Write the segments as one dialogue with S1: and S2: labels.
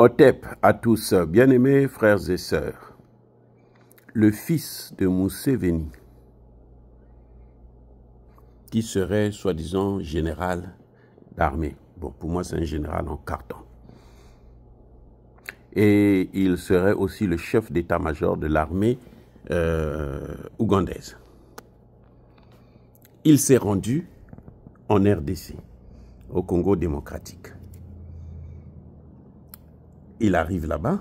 S1: Otep à tous, bien-aimés frères et sœurs, le fils de Museveni, qui serait soi-disant général d'armée. Bon, pour moi, c'est un général en carton. Et il serait aussi le chef d'état-major de l'armée ougandaise. Il s'est rendu en RDC, au Congo démocratique. Il arrive là-bas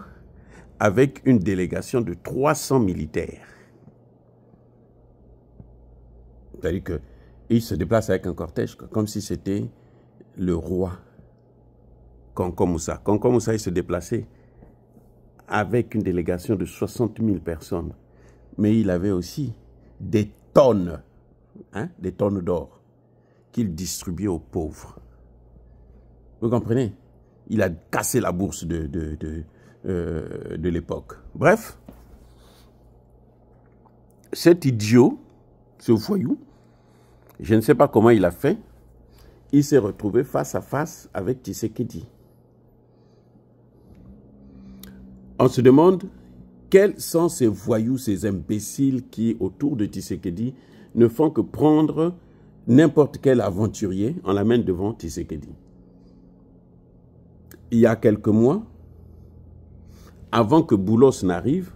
S1: avec une délégation de 300 militaires. C'est-à-dire qu'il se déplace avec un cortège, comme si c'était le roi Kanko Moussa. Kanko Moussa, il se déplaçait avec une délégation de 60 000 personnes. Mais il avait aussi des tonnes d'or qu'il distribuait aux pauvres. Vous comprenez? Il a cassé la bourse de l'époque. Bref, cet idiot, ce voyou, je ne sais pas comment il a fait, il s'est retrouvé face à face avec Tshisekedi. On se demande quels sont ces voyous, ces imbéciles qui, autour de Tshisekedi, ne font que prendre n'importe quel aventurier, on l'amène devant Tshisekedi. Il y a quelques mois, avant que Boulos n'arrive,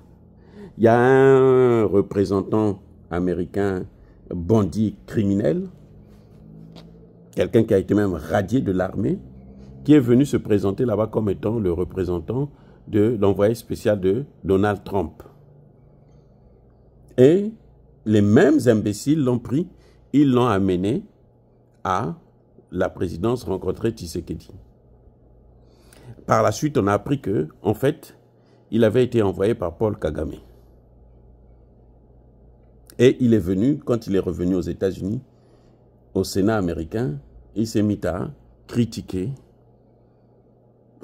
S1: il y a un représentant américain, bandit criminel, quelqu'un qui a été même radié de l'armée, qui est venu se présenter là-bas comme étant le représentant de l'envoyé spécial de Donald Trump. Et les mêmes imbéciles l'ont pris, ils l'ont amené à la présidence rencontrer Tshisekedi. Par la suite, on a appris que, en fait, il avait été envoyé par Paul Kagame. Et il est venu, quand il est revenu aux États-Unis, au Sénat américain, il s'est mis à critiquer,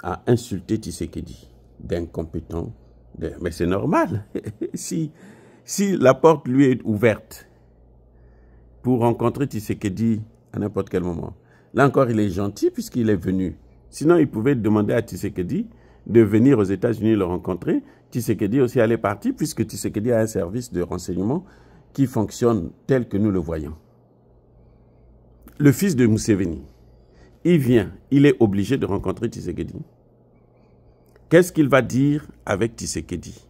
S1: à insulter Tshisekedi, d'incompétent. Mais c'est normal. si la porte lui est ouverte pour rencontrer Tshisekedi à n'importe quel moment, là encore, il est gentil puisqu'il est venu. Sinon, il pouvait demander à Tshisekedi de venir aux États-Unis le rencontrer. Tshisekedi aussi allait partir puisque Tshisekedi a un service de renseignement qui fonctionne tel que nous le voyons. Le fils de Museveni, il vient, il est obligé de rencontrer Tshisekedi. Qu'est-ce qu'il va dire avec Tshisekedi?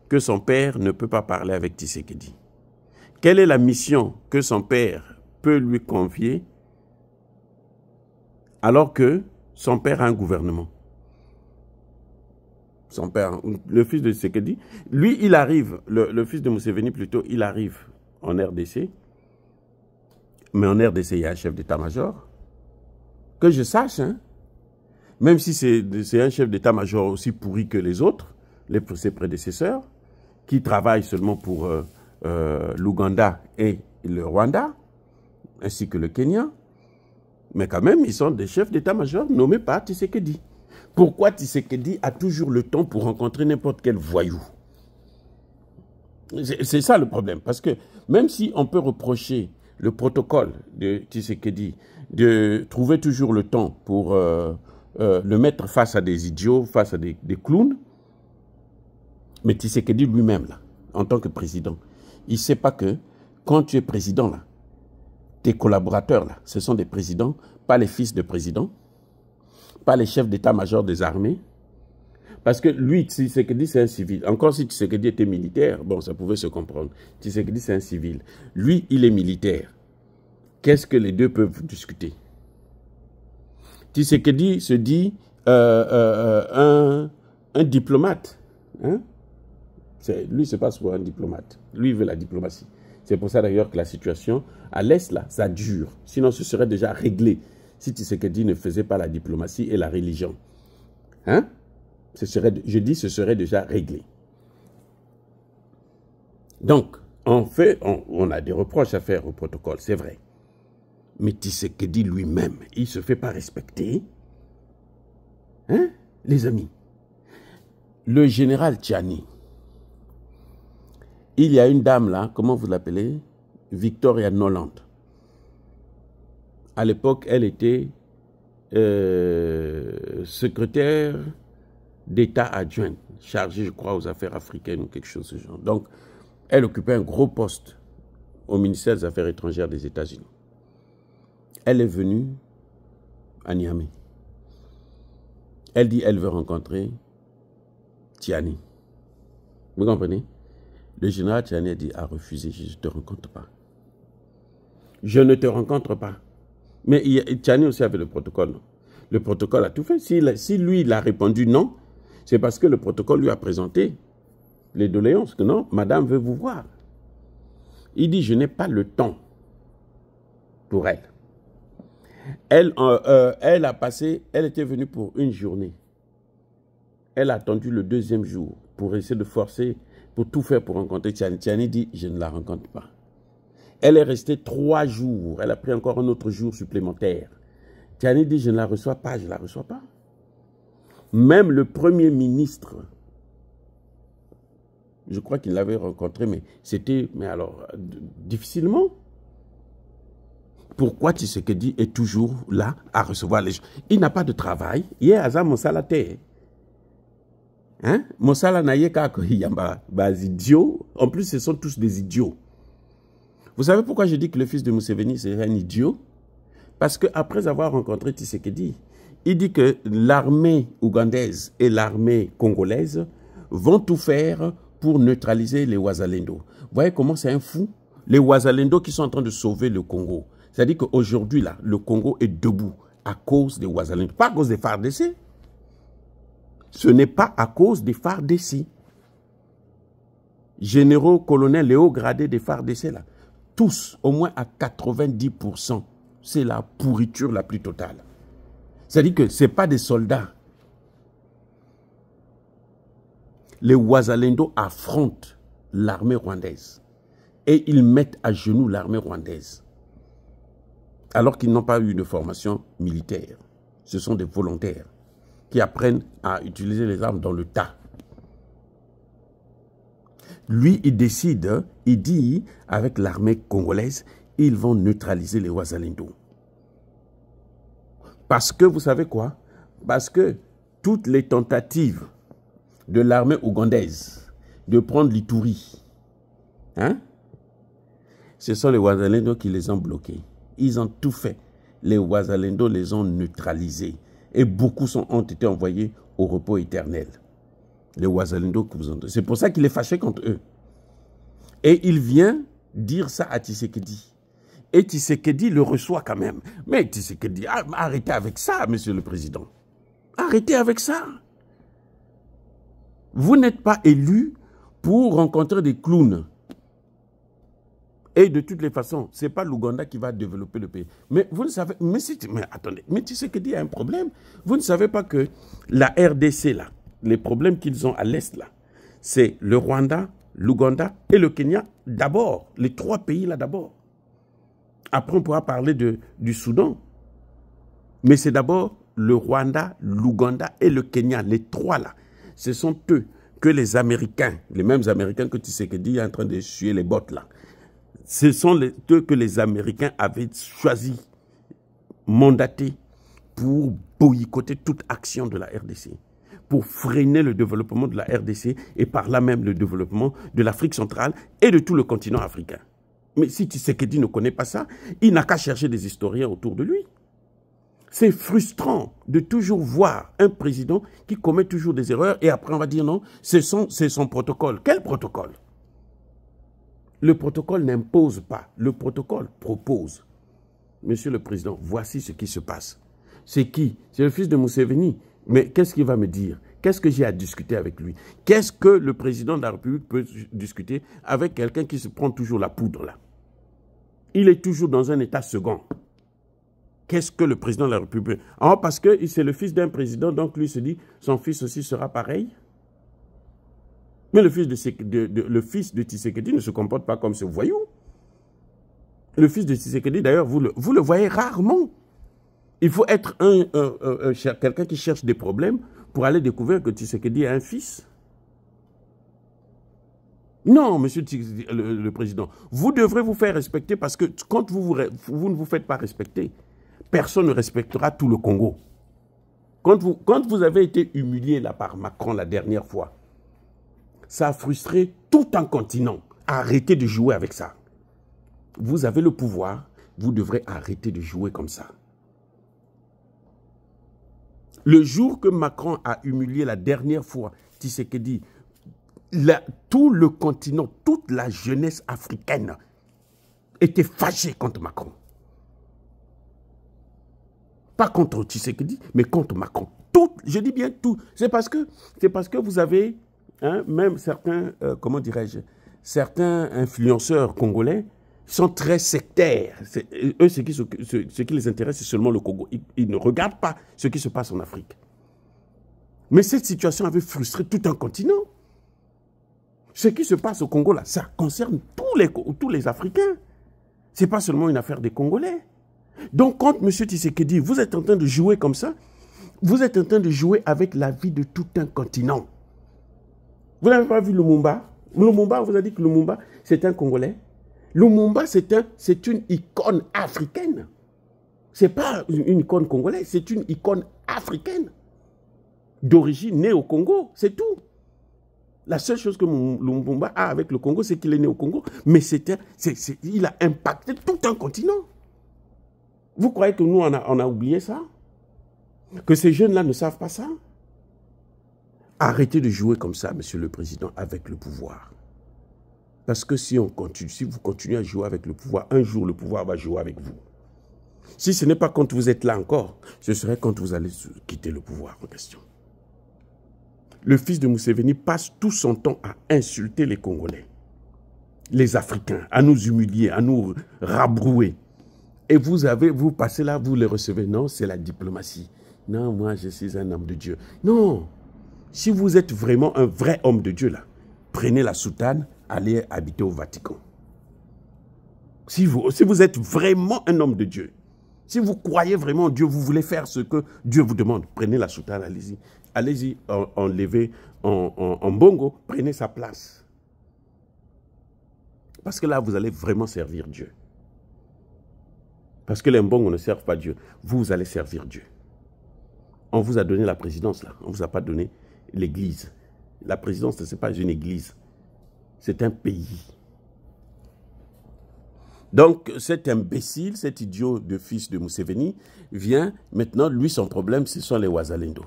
S1: Que son père ne peut pas parler avec Tshisekedi. Quelle est la mission que son père peut lui confier alors que son père a un gouvernement? Son père, le fils de Tshisekedi, lui, il arrive, le fils de Museveni plutôt, il arrive en RDC. Mais en RDC, il y a un chef d'état-major. Que je sache, hein, même si c'est un chef d'état-major aussi pourri que les autres, ses prédécesseurs, qui travaillent seulement pour l'Ouganda et le Rwanda, ainsi que le Kenya. Mais quand même, ils sont des chefs d'état-major nommés par Tshisekedi. Pourquoi Tshisekedi a toujours le temps pour rencontrer n'importe quel voyou? C'est ça le problème. Parce que même si on peut reprocher le protocole de Tshisekedi de trouver toujours le temps pour le mettre face à des idiots, face à des clowns, mais Tshisekedi lui-même, là, en tant que président, il ne sait pas que quand tu es président, là, tes collaborateurs, là, ce sont des présidents, pas les fils de présidents, pas les chefs d'état-major des armées. Parce que lui, Tshisekedi, c'est un civil. Encore si Tshisekedi était militaire, bon, ça pouvait se comprendre. Tshisekedi, c'est un civil. Lui, il est militaire. Qu'est-ce que les deux peuvent discuter? Tshisekedi se dit un diplomate. Hein? Lui, c'est pas souvent un diplomate. Lui, il veut la diplomatie. C'est pour ça d'ailleurs que la situation à l'Est, là, ça dure. Sinon, ce serait déjà réglé si Tshisekedi ne faisait pas la diplomatie et la religion. Hein? Je dis ce serait déjà réglé. Donc, en fait, on a des reproches à faire au protocole, c'est vrai. Mais Tshisekedi lui-même, il ne se fait pas respecter. Hein, les amis? Le général Tchiani, il y a une dame là, comment vous l'appelez? Victoria Noland. À l'époque, elle était secrétaire d'État adjointe, chargée, je crois, aux affaires africaines ou quelque chose de ce genre. Donc, elle occupait un gros poste au ministère des Affaires étrangères des États-Unis. Elle est venue à Niamey. Elle dit qu'elle veut rencontrer Tiani. Vous comprenez? Le général Tiani a dit, a refusé, je ne te rencontre pas. Je ne te rencontre pas. Mais Tiani aussi avait le protocole. Non? Le protocole a tout fait. Si lui, il a répondu non, c'est parce que le protocole lui a présenté les doléances. Que non, madame veut vous voir. Il dit, je n'ai pas le temps pour elle. Elle était venue pour une journée. Elle a attendu le deuxième jour pour essayer de forcer, pour tout faire pour rencontrer Tiani. Tiani dit, je ne la rencontre pas. Elle est restée 3 jours. Elle a pris encore un autre jour supplémentaire. Tiani dit, je ne la reçois pas, je ne la reçois pas. Même le Premier ministre, je crois qu'il l'avait rencontré, mais c'était, difficilement. Pourquoi Tshisekedi est toujours là à recevoir les gens? Il n'a pas de travail. Il est à Monsala Te. Hein? Monsala Nayeka, des idiots. En plus, ce sont tous des idiots. Vous savez pourquoi je dis que le fils de Museveni serait un idiot? Parce qu'après avoir rencontré Tshisekedi, il dit que l'armée ougandaise et l'armée congolaise vont tout faire pour neutraliser les Wazalendo. Vous voyez comment c'est un fou? Les Wazalendo qui sont en train de sauver le Congo. C'est-à-dire qu'aujourd'hui, là, le Congo est debout à cause des Wazalendo. Pas à cause des FARDC. Ce n'est pas à cause des FARDC. Généraux, colonels et hauts gradés des FARDC, là, tous, au moins à 90%, c'est la pourriture la plus totale. C'est-à-dire que ce n'est pas des soldats. Les Wazalendo affrontent l'armée rwandaise et ils mettent à genoux l'armée rwandaise. Alors qu'ils n'ont pas eu de formation militaire. Ce sont des volontaires qui apprennent à utiliser les armes dans le tas. Lui, il décide, il dit, avec l'armée congolaise, ils vont neutraliser les Wazalendo. Parce que, vous savez quoi? Parce que toutes les tentatives de l'armée ougandaise de prendre l'Ituri, hein, ce sont les Wazalendo qui les ont bloqués. Ils ont tout fait. Les Wazalendo les ont neutralisés. Et beaucoup ont été envoyés au repos éternel. Les Wazalendo que vous entendez. C'est pour ça qu'il est fâché contre eux. Et il vient dire ça à Tshisekedi. Et Tshisekedi le reçoit quand même. Mais Tshisekedi, arrêtez avec ça, monsieur le président. Arrêtez avec ça. Vous n'êtes pas élu pour rencontrer des clowns. Et de toutes les façons, ce n'est pas l'Ouganda qui va développer le pays. Mais vous ne savez, mais attendez, mais Tshisekedi a un problème. Vous ne savez pas que la RDC, là, les problèmes qu'ils ont à l'Est, là, c'est le Rwanda, l'Ouganda et le Kenya d'abord. Les 3 pays là d'abord. Après, on pourra parler du Soudan. Mais c'est d'abord le Rwanda, l'Ouganda et le Kenya. Les 3 là. Ce sont eux que les Américains, les mêmes Américains que Tshisekedi est en train de suer les bottes là. Ce sont eux que les Américains avaient choisi, mandatés pour boycotter toute action de la RDC, pour freiner le développement de la RDC et par là même le développement de l'Afrique centrale et de tout le continent africain. Mais si Tshisekedi ne connaît pas ça, il n'a qu'à chercher des historiens autour de lui. C'est frustrant de toujours voir un président qui commet toujours des erreurs et après on va dire non, c'est son protocole. Quel protocole? Le protocole n'impose pas, le protocole propose. Monsieur le Président, voici ce qui se passe. C'est qui? C'est le fils de Museveni. Mais qu'est-ce qu'il va me dire? Qu'est-ce que j'ai à discuter avec lui? Qu'est-ce que le président de la République peut discuter avec quelqu'un qui se prend toujours la poudre là? Il est toujours dans un état second. Qu'est-ce que le président de la République? Ah, parce que c'est le fils d'un président, donc lui se dit, son fils aussi sera pareil. Mais le fils de Tshisekedi ne se comporte pas comme ce voyou. Le fils de Tshisekedi, d'ailleurs, vous le voyez rarement. Il faut être quelqu'un qui cherche des problèmes pour aller découvrir que Tshisekedi a un fils. Non, monsieur le président, vous devrez vous faire respecter parce que quand vous ne vous faites pas respecter, personne ne respectera tout le Congo. Quand vous avez été humilié là par Macron la dernière fois, ça a frustré tout un continent. Arrêtez de jouer avec ça. Vous avez le pouvoir, vous devrez arrêter de jouer comme ça. Le jour que Macron a humilié la dernière fois Tshisekedi, tout le continent, toute la jeunesse africaine était fâchée contre Macron. Pas contre Tshisekedi, mais contre Macron. Tout, je dis bien tout. C'est parce que vous avez, hein, même certains, comment dirais-je, certains influenceurs congolais sont très sectaires. Eux, ce qui les intéresse, c'est seulement le Congo. Ils ne regardent pas ce qui se passe en Afrique. Mais cette situation avait frustré tout un continent. Ce qui se passe au Congo, là, ça concerne tous les Africains. Ce n'est pas seulement une affaire des Congolais. Donc, quand M. Tshisekedi, vous êtes en train de jouer comme ça, vous êtes en train de jouer avec la vie de tout un continent. Vous n'avez pas vu Lumumba? Lumumba, on vous a dit que Lumumba, c'est un Congolais. Lumumba, c'est une icône africaine. Ce n'est pas une icône congolaise, c'est une icône africaine. D'origine née au Congo, c'est tout. La seule chose que Lumumba a avec le Congo, c'est qu'il est né au Congo. Mais il a impacté tout un continent. Vous croyez que nous, on a oublié ça? Que ces jeunes-là ne savent pas ça? Arrêtez de jouer comme ça, Monsieur le Président, avec le pouvoir. Parce que si vous continuez à jouer avec le pouvoir, un jour, le pouvoir va jouer avec vous. Si ce n'est pas quand vous êtes là encore, ce serait quand vous allez quitter le pouvoir en question. Le fils de Museveni passe tout son temps à insulter les Congolais, les Africains, à nous humilier, à nous rabrouer. Et vous passez là, vous les recevez. Non, c'est la diplomatie. Non, moi, je suis un homme de Dieu. Non. Si vous êtes vraiment un vrai homme de Dieu, là, prenez la soutane, allez habiter au Vatican. Si vous êtes vraiment un homme de Dieu, si vous croyez vraiment en Dieu, vous voulez faire ce que Dieu vous demande, prenez la soutane, allez-y. Allez-y, enlevez en bongo, prenez sa place. Parce que là, vous allez vraiment servir Dieu. Parce que les mbongos ne servent pas Dieu. Vous allez servir Dieu. On vous a donné la présidence, là. On ne vous a pas donné l'église. La présidence, ce n'est pas une église. C'est un pays. Donc, cet imbécile, cet idiot de fils de Museveni, vient, maintenant, lui, son problème, ce sont les Wazalendo.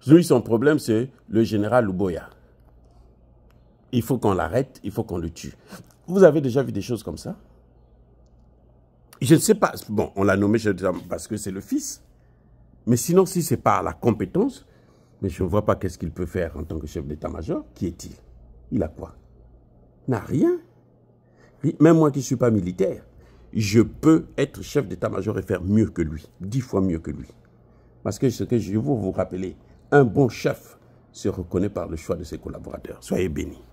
S1: Lui, son problème, c'est le général Luboya. Il faut qu'on l'arrête, il faut qu'on le tue. Vous avez déjà vu des choses comme ça? Je ne sais pas. Bon, on l'a nommé parce que c'est le fils. Mais sinon, si ce n'est pas la compétence, mais je ne vois pas qu'est-ce qu'il peut faire en tant que chef d'état-major. Qui est-il? Il a quoi? Il n'a rien. Même moi qui ne suis pas militaire, je peux être chef d'état-major et faire mieux que lui. 10 fois mieux que lui. Parce que ce que je veux vous rappeler, un bon chef se reconnaît par le choix de ses collaborateurs. Soyez bénis.